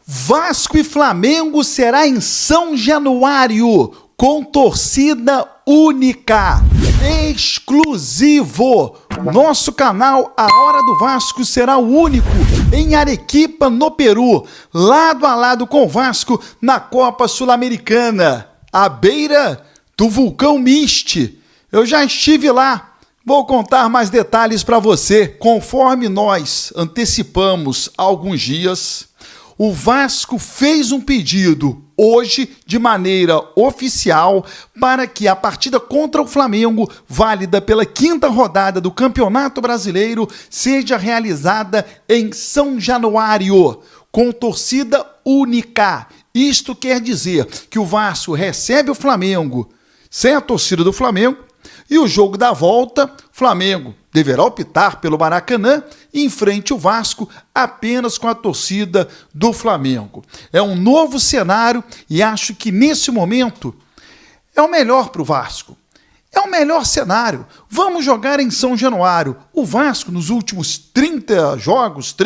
Vasco e Flamengo será em São Januário, com torcida única, exclusivo. Nosso canal A Hora do Vasco será o único em Arequipa, no Peru, lado a lado com o Vasco na Copa Sul-Americana, à beira do vulcão Miste. Eu já estive lá. Vou contar mais detalhes para você. Conforme nós antecipamos há alguns dias, o Vasco fez um pedido hoje de maneira oficial para que a partida contra o Flamengo, válida pela 5ª rodada do Campeonato Brasileiro, seja realizada em São Januário, com torcida única. Isto quer dizer que o Vasco recebe o Flamengo sem a torcida do Flamengo, e o jogo da volta, Flamengo deverá optar pelo Maracanã e enfrente o Vasco apenas com a torcida do Flamengo. É um novo cenário e acho que nesse momento é o melhor para o Vasco. É o melhor cenário. Vamos jogar em São Januário. O Vasco, nos últimos 32 jogos,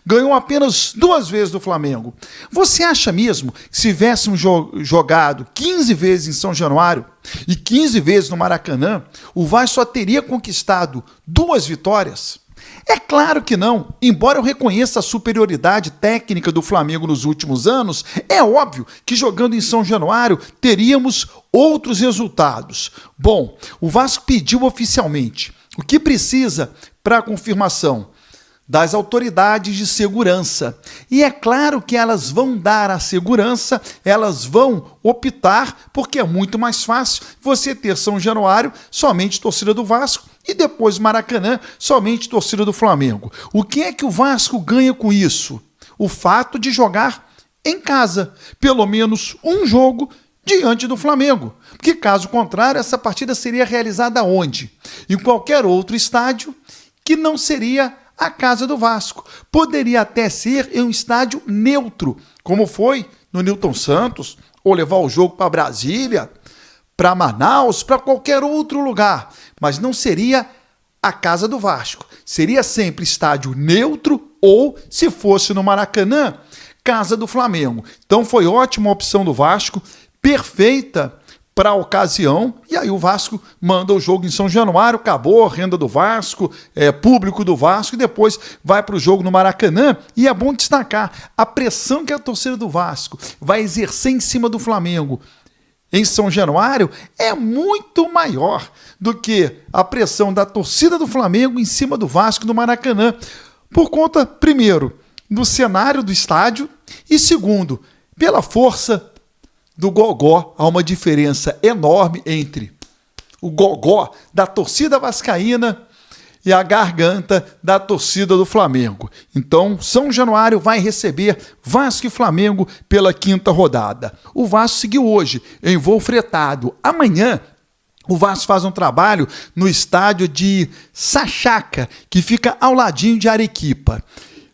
ganhou apenas 2 vezes do Flamengo. Você acha mesmo que se tivéssemos jogado 15 vezes em São Januário e 15 vezes no Maracanã, o Vasco só teria conquistado 2 vitórias? É claro que não. Embora eu reconheça a superioridade técnica do Flamengo nos últimos anos, é óbvio que jogando em São Januário teríamos outros resultados. Bom, o Vasco pediu oficialmente o que precisa para a confirmação das autoridades de segurança. E é claro que elas vão dar a segurança, elas vão optar, porque é muito mais fácil você ter São Januário somente torcida do Vasco e depois Maracanã somente torcida do Flamengo. O que é que o Vasco ganha com isso? O fato de jogar em casa, pelo menos um jogo diante do Flamengo. Porque caso contrário, essa partida seria realizada onde? Em qualquer outro estádio que não seria a casa do Vasco. Poderia até ser em um estádio neutro, como foi no Newton Santos, ou levar o jogo para Brasília, para Manaus, para qualquer outro lugar. Mas não seria a casa do Vasco. Seria sempre estádio neutro ou, se fosse no Maracanã, casa do Flamengo. Então foi ótima a opção do Vasco, perfeita para a ocasião, e aí o Vasco manda o jogo em São Januário, acabou a renda do Vasco, público do Vasco, e depois vai para o jogo no Maracanã. E é bom destacar a pressão que a torcida do Vasco vai exercer em cima do Flamengo em São Januário é muito maior do que a pressão da torcida do Flamengo em cima do Vasco no Maracanã, por conta, primeiro, do cenário do estádio, e segundo, pela força do gogó. Há uma diferença enorme entre o gogó da torcida vascaína e a garganta da torcida do Flamengo. Então, São Januário vai receber Vasco e Flamengo pela 5ª rodada. O Vasco seguiu hoje em voo fretado. Amanhã, o Vasco faz um trabalho no estádio de Sachaca, que fica ao ladinho de Arequipa.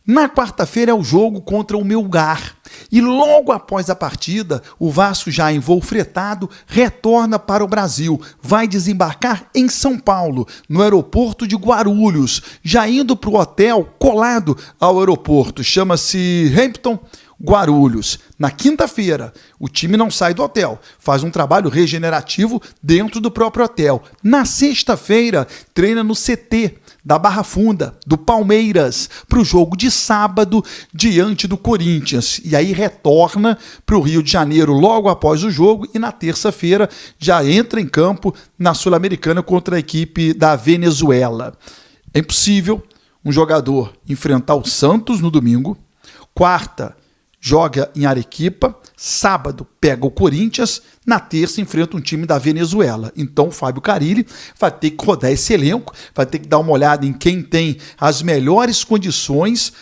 Na quarta-feira é o jogo contra o Melgar. E logo após a partida, o Vasco, já em voo fretado, retorna para o Brasil. Vai desembarcar em São Paulo, no aeroporto de Guarulhos, já indo para o hotel colado ao aeroporto. Chama-se Hampton Guarulhos. Na quinta-feira, o time não sai do hotel, faz um trabalho regenerativo dentro do próprio hotel. Na sexta-feira, treina no CT da Barra Funda, do Palmeiras, para o jogo de sábado diante do Corinthians. E aí retorna para o Rio de Janeiro logo após o jogo e na terça-feira já entra em campo na Sul-Americana contra a equipe da Venezuela. É impossível um jogador enfrentar o Santos no domingo, quarta joga em Arequipa, sábado pega o Corinthians, na terça enfrenta um time da Venezuela. Então o Fábio Carille vai ter que rodar esse elenco, vai ter que dar uma olhada em quem tem as melhores condições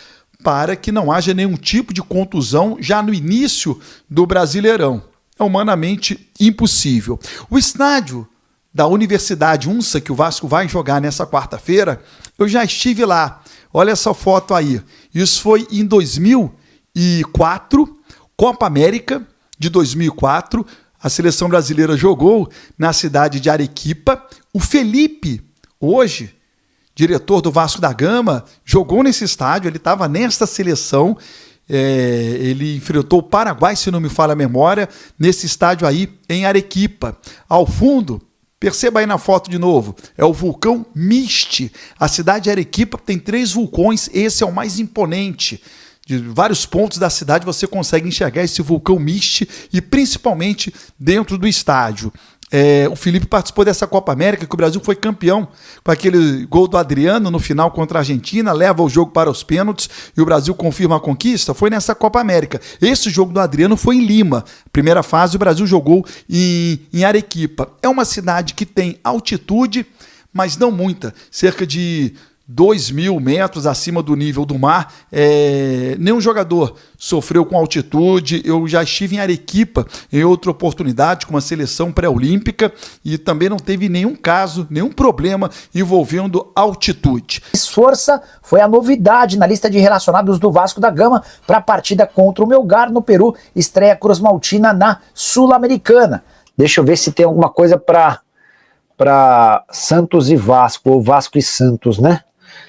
para que não haja nenhum tipo de contusão já no início do Brasileirão. É humanamente impossível. O estádio da Universidade UNSA, que o Vasco vai jogar nessa quarta-feira, eu já estive lá. Olha essa foto aí. Isso foi em 2004, Copa América de 2004, a seleção brasileira jogou na cidade de Arequipa. O Felipe, hoje, diretor do Vasco da Gama, jogou nesse estádio, ele estava nesta seleção Ele enfrentou o Paraguai, se não me falha a memória, nesse estádio aí em Arequipa. Ao fundo, perceba aí na foto de novo, é o vulcão Miste. A cidade de Arequipa tem 3 vulcões, esse é o mais imponente. De vários pontos da cidade você consegue enxergar esse vulcão Miste e principalmente dentro do estádio. O Felipe participou dessa Copa América, que o Brasil foi campeão com aquele gol do Adriano no final contra a Argentina, leva o jogo para os pênaltis e o Brasil confirma a conquista. Foi nessa Copa América. Esse jogo do Adriano foi em Lima. Primeira fase, o Brasil jogou em Arequipa. É uma cidade que tem altitude, mas não muita, cerca de 2.000 metros acima do nível do mar. Nenhum jogador sofreu com altitude. Eu já estive em Arequipa em outra oportunidade com uma seleção pré-olímpica e também não teve nenhum caso, nenhum problema envolvendo altitude. Esforça foi a novidade na lista de relacionados do Vasco da Gama para a partida contra o Melgar no Peru, estreia Cruz Maltina na Sul-Americana. Deixa eu ver se tem alguma coisa para Santos e Vasco, ou Vasco e Santos, né?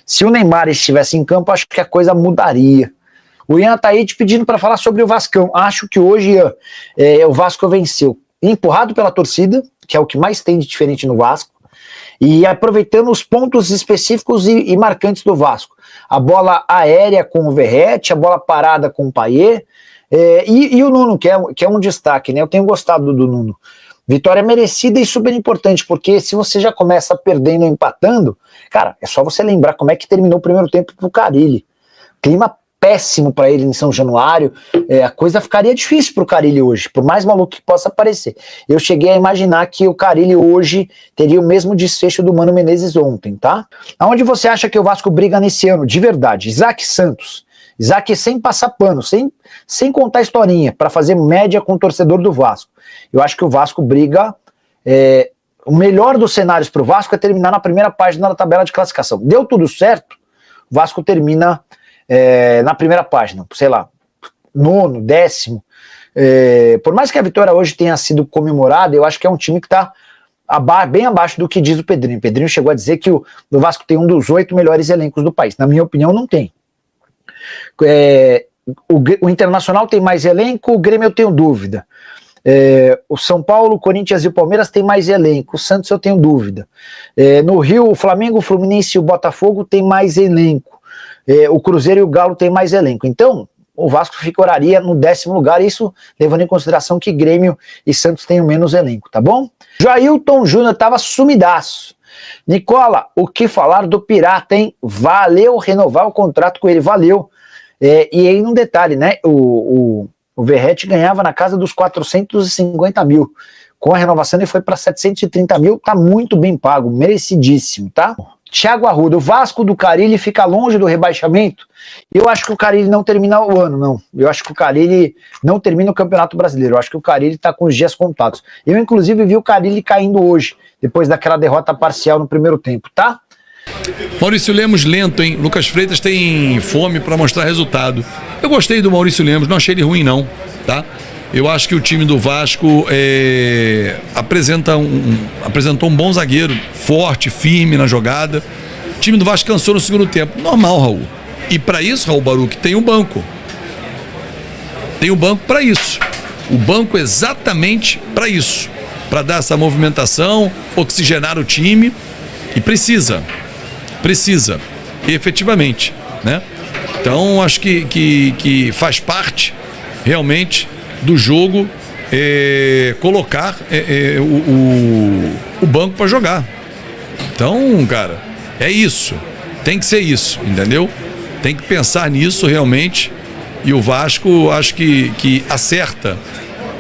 Se o Neymar estivesse em campo, acho que a coisa mudaria. O Ian tá aí te pedindo para falar sobre o Vascão. Acho que hoje, Ian, o Vasco venceu, empurrado pela torcida, que é o que mais tem de diferente no Vasco, e aproveitando os pontos específicos e marcantes do Vasco. A bola aérea com o Verratti, a bola parada com o Payet, e o Nuno, que é um destaque, né? Eu tenho gostado do Nuno. Vitória merecida e super importante, porque se você já começa perdendo ou empatando, cara, é só você lembrar como é que terminou o primeiro tempo pro Carille. Clima péssimo para ele em São Januário, a coisa ficaria difícil pro Carille hoje, por mais maluco que possa parecer. Eu cheguei a imaginar que o Carille hoje teria o mesmo desfecho do Mano Menezes ontem, tá? Aonde você acha que o Vasco briga nesse ano, de verdade? Isaac Santos. Isaac sem passar pano, sem contar historinha, para fazer média com o torcedor do Vasco. Eu acho que o Vasco briga... o melhor dos cenários para o Vasco é terminar na primeira página da tabela de classificação. Deu tudo certo, o Vasco termina na primeira página, sei lá, 9º, 10º. Por mais que a vitória hoje tenha sido comemorada, eu acho que é um time que está bem abaixo do que diz o Pedrinho. O Pedrinho chegou a dizer que o Vasco tem um dos 8 melhores elencos do país. Na minha opinião, não tem. O Internacional tem mais elenco, o Grêmio eu tenho dúvida. O São Paulo, o Corinthians e o Palmeiras tem mais elenco, o Santos eu tenho dúvida. No Rio, o Flamengo, o Fluminense e o Botafogo tem mais elenco. O Cruzeiro e o Galo tem mais elenco. Então, o Vasco ficaria no 10º lugar, isso levando em consideração que Grêmio e Santos têm o menos elenco, tá bom? Jailton Júnior tava sumidaço. Nicola, o que falar do Pirata, hein? Valeu renovar o contrato com ele, valeu. E aí, um detalhe, né? O Verratti ganhava na casa dos 450 mil. Com a renovação, ele foi para 730 mil. Tá muito bem pago, merecidíssimo, tá? Thiago Arruda, o Vasco do Carille fica longe do rebaixamento? Eu acho que o Carille não termina o ano, não. Eu acho que o Carille não termina o Campeonato Brasileiro. Eu acho que o Carille tá com os dias contados. Eu, inclusive, vi o Carille caindo hoje, depois daquela derrota parcial no primeiro tempo, tá? Maurício Lemos lento, hein? Lucas Freitas tem fome para mostrar resultado. Eu gostei do Maurício Lemos, não achei ele ruim não, tá? Eu acho que o time do Vasco apresentou um bom zagueiro, forte, firme na jogada. O time do Vasco cansou no segundo tempo. Normal, Raul. E para isso, Raul Baruch, tem um banco. Tem um banco para isso. O banco exatamente para isso. Para dar essa movimentação, oxigenar o time. E precisa, efetivamente, né? Então, acho que faz parte, realmente, do jogo colocar o banco para jogar. Então, cara, é isso. Tem que ser isso, entendeu? Tem que pensar nisso, realmente. E o Vasco, acho que acerta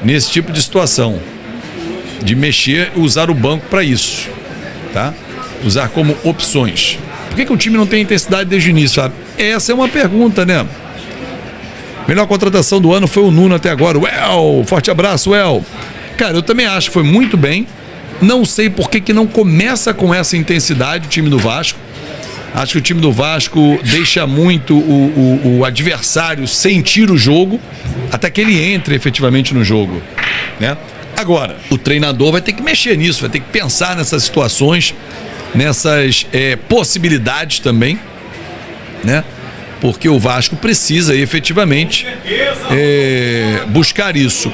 nesse tipo de situação. De mexer e usar o banco para isso, tá? Usar como opções. Por que o time não tem intensidade desde o início, sabe? Essa é uma pergunta, né? Melhor contratação do ano foi o Nuno até agora. Forte abraço, Cara, eu também acho que foi muito bem. Não sei por que não começa com essa intensidade o time do Vasco. Acho que o time do Vasco deixa muito o adversário sentir o jogo até que ele entre efetivamente no jogo, né? Agora, o treinador vai ter que mexer nisso, vai ter que pensar nessas situações, nessas possibilidades também, né? porque o Vasco precisa efetivamente buscar isso.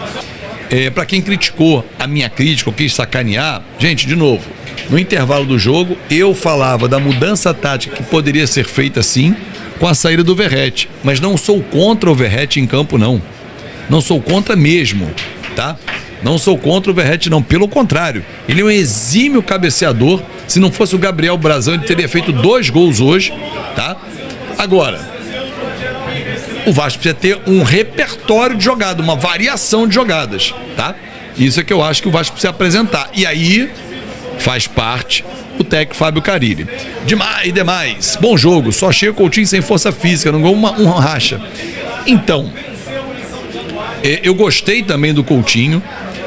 Para quem criticou a minha crítica, ou quis sacanear, gente, de novo, no intervalo do jogo eu falava da mudança tática que poderia ser feita sim com a saída do Verratti, mas não sou contra o Verratti em campo, não. Não sou contra mesmo, tá? Não sou contra o Verratti, não. Pelo contrário, ele é um exímio cabeceador. Se não fosse o Gabriel Brazão, ele teria feito 2 gols hoje, tá? Agora, o Vasco precisa ter um repertório de jogada, uma variação de jogadas, tá? Isso é que eu acho que o Vasco precisa apresentar. E aí faz parte o técnico Fábio Carille. Demais. Bom jogo, só achei o Coutinho sem força física, não ganhou um racha. Então, eu gostei também do Coutinho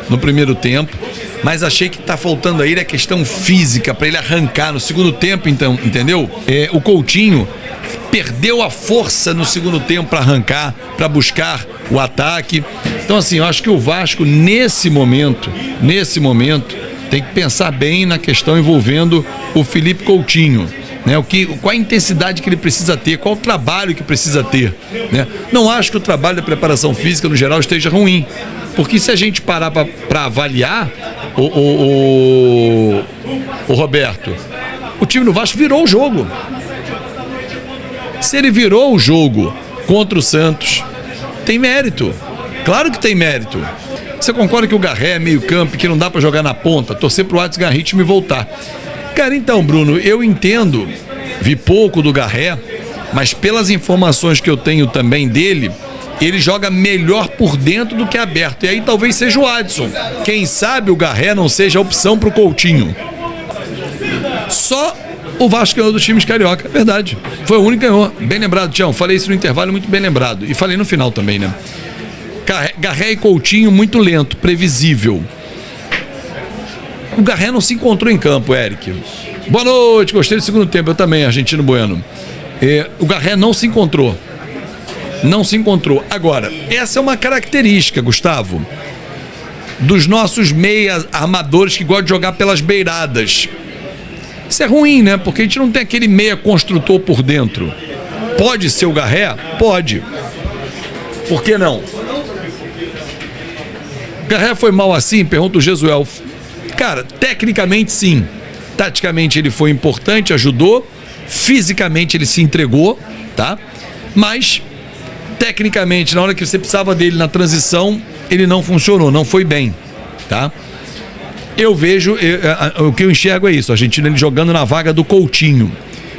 no primeiro tempo, mas achei que tá faltando aí a questão física para ele arrancar no segundo tempo, então, entendeu? O Coutinho perdeu a força no segundo tempo para arrancar, para buscar o ataque. Então, assim, eu acho que o Vasco, nesse momento, tem que pensar bem na questão envolvendo o Felipe Coutinho, né? Qual a intensidade que ele precisa ter, qual o trabalho que precisa ter, né? Não acho que o trabalho da preparação física, no geral, esteja ruim, porque se a gente parar para avaliar, o Roberto, o time do Vasco virou o jogo. Se ele virou o jogo contra o Santos, tem mérito. Claro que tem mérito. Você concorda que o Garré é meio campo, que não dá pra jogar na ponta, torcer pro Adson Garrit me voltar? Cara, então, Bruno, eu entendo, vi pouco do Garré, mas pelas informações que eu tenho também dele, ele joga melhor por dentro do que aberto. E aí talvez seja o Adson. Quem sabe o Garré não seja a opção pro Coutinho. Só o Vasco ganhou dos times carioca, verdade. Foi o único que ganhou. Bem lembrado, Tião. Falei isso no intervalo, muito bem lembrado. E falei no final também, né? Garré e Coutinho muito lento, previsível. O Garré não se encontrou em campo, Eric. Boa noite, gostei do segundo tempo. Eu também, Argentino Bueno. O Garré não se encontrou. Não se encontrou. Agora, essa é uma característica, Gustavo, dos nossos meias armadores que gostam de jogar pelas beiradas. Isso é ruim, né? Porque a gente não tem aquele meia construtor por dentro. Pode ser o Garré? Pode. Por que não? O Garré foi mal assim? Pergunta o Jesuel. Cara, tecnicamente sim. Taticamente ele foi importante, ajudou. Fisicamente ele se entregou, tá? Mas, tecnicamente, na hora que você precisava dele na transição, ele não funcionou, não foi bem, tá? Eu vejo, o que eu enxergo é isso, a Argentina ele jogando na vaga do Coutinho.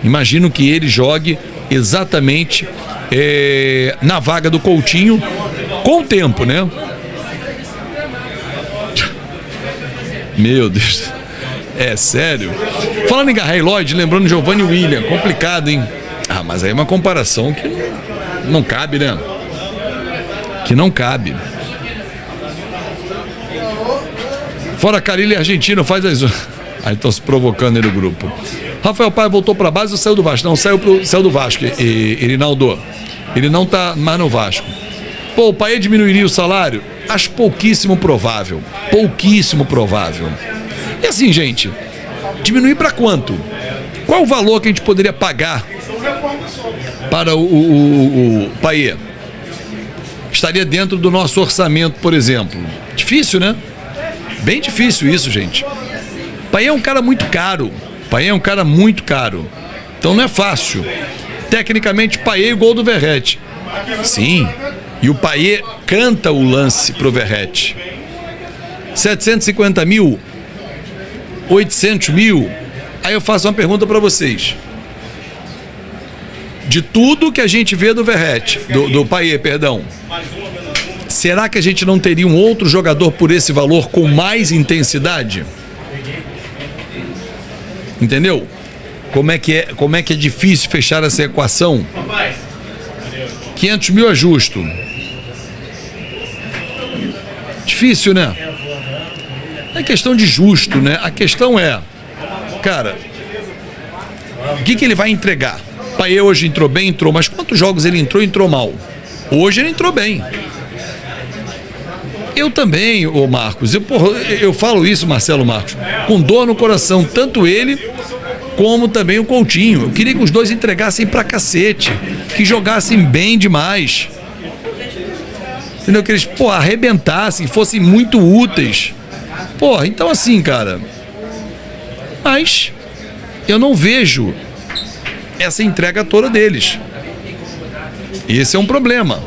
Imagino que ele jogue exatamente na vaga do Coutinho com o tempo, né? Meu Deus, é sério? Falando em Garré e Lloyd, lembrando Giovanni William, complicado, hein? Ah, mas aí é uma comparação que não cabe, né? Que não cabe. Fora Carille e Argentino, faz as... Aí estão se provocando aí no grupo. Rafael Paiva voltou para a base ou saiu do Vasco? Não, saiu do Vasco, Rinaldo. Ele não tá mais no Vasco. Pô, o Paê diminuiria o salário? Acho pouquíssimo provável. Pouquíssimo provável. E assim, gente, diminuir para quanto? Qual o valor que a gente poderia pagar para o Paê? Estaria dentro do nosso orçamento, por exemplo. Difícil, né? Bem difícil isso, gente. Paê é um cara muito caro. Paê é um cara muito caro. Então não é fácil. Tecnicamente, Paê é o gol do Verratti. Sim. E o Paê canta o lance pro Verratti. 750 mil? 800 mil? Aí eu faço uma pergunta para vocês. De tudo que a gente vê do Verratti, do Paê, perdão, será que a gente não teria um outro jogador por esse valor com mais intensidade? Entendeu? Como é que é difícil fechar essa equação? 500 mil é justo. Difícil, né? É questão de justo, né? A questão é, cara, o que ele vai entregar? Paê hoje entrou bem, entrou, mas quantos jogos ele entrou mal? Hoje ele entrou bem. Eu também, ô Marcos, eu falo isso, Marcelo Marcos, com dor no coração, tanto ele como também o Coutinho. Eu queria que os dois entregassem pra cacete, que jogassem bem demais. Entendeu? Que eles, arrebentassem, fossem muito úteis. Então assim, cara. Mas eu não vejo essa entrega toda deles. Esse é um problema.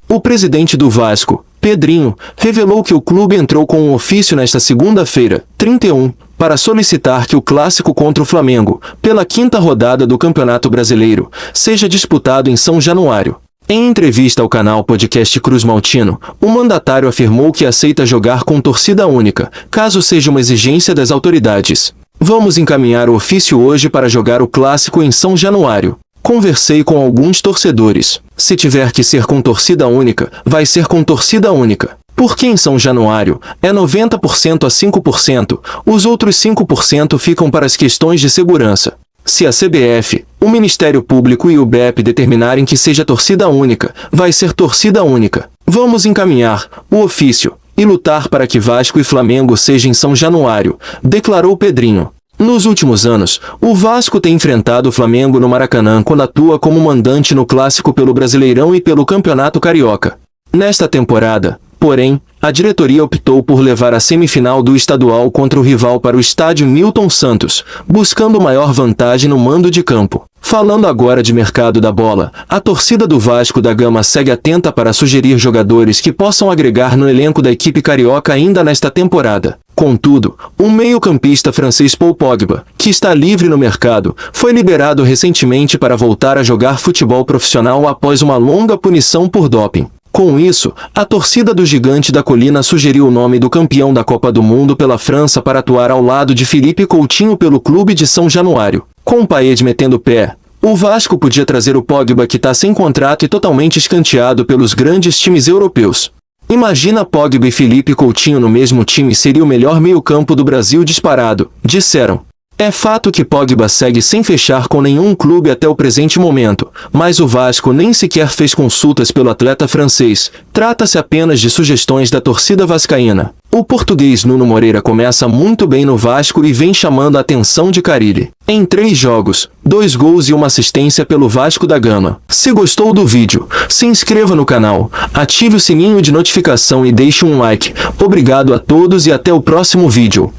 O presidente do Vasco, Pedrinho, revelou que o clube entrou com um ofício nesta segunda-feira, 31, para solicitar que o clássico contra o Flamengo, pela 5ª rodada do Campeonato Brasileiro, seja disputado em São Januário. Em entrevista ao canal Podcast Cruz Maltino, o mandatário afirmou que aceita jogar com torcida única, caso seja uma exigência das autoridades. Vamos encaminhar o ofício hoje para jogar o clássico em São Januário. Conversei com alguns torcedores. Se tiver que ser com torcida única, vai ser com torcida única. Porque em São Januário é 90% a 5%, os outros 5% ficam para as questões de segurança. Se a CBF, o Ministério Público e o BEP determinarem que seja torcida única, vai ser torcida única. Vamos encaminhar o ofício e lutar para que Vasco e Flamengo sejam em São Januário, declarou Pedrinho. Nos últimos anos, o Vasco tem enfrentado o Flamengo no Maracanã quando atua como mandante no clássico pelo Brasileirão e pelo Campeonato Carioca. Nesta temporada, porém, a diretoria optou por levar a semifinal do estadual contra o rival para o estádio Newton Santos, buscando maior vantagem no mando de campo. Falando agora de mercado da bola, a torcida do Vasco da Gama segue atenta para sugerir jogadores que possam agregar no elenco da equipe carioca ainda nesta temporada. Contudo, o meio-campista francês Paul Pogba, que está livre no mercado, foi liberado recentemente para voltar a jogar futebol profissional após uma longa punição por doping. Com isso, a torcida do Gigante da Colina sugeriu o nome do campeão da Copa do Mundo pela França para atuar ao lado de Philippe Coutinho pelo clube de São Januário. Com o Payet metendo pé, o Vasco podia trazer o Pogba, que está sem contrato e totalmente escanteado pelos grandes times europeus. Imagina Pogba e Philippe Coutinho no mesmo time, seria o melhor meio-campo do Brasil disparado, disseram. É fato que Pogba segue sem fechar com nenhum clube até o presente momento, mas o Vasco nem sequer fez consultas pelo atleta francês. Trata-se apenas de sugestões da torcida vascaína. O português Nuno Moreira começa muito bem no Vasco e vem chamando a atenção de Carille. Em 3 jogos, 2 gols e 1 assistência pelo Vasco da Gama. Se gostou do vídeo, se inscreva no canal, ative o sininho de notificação e deixe um like. Obrigado a todos e até o próximo vídeo.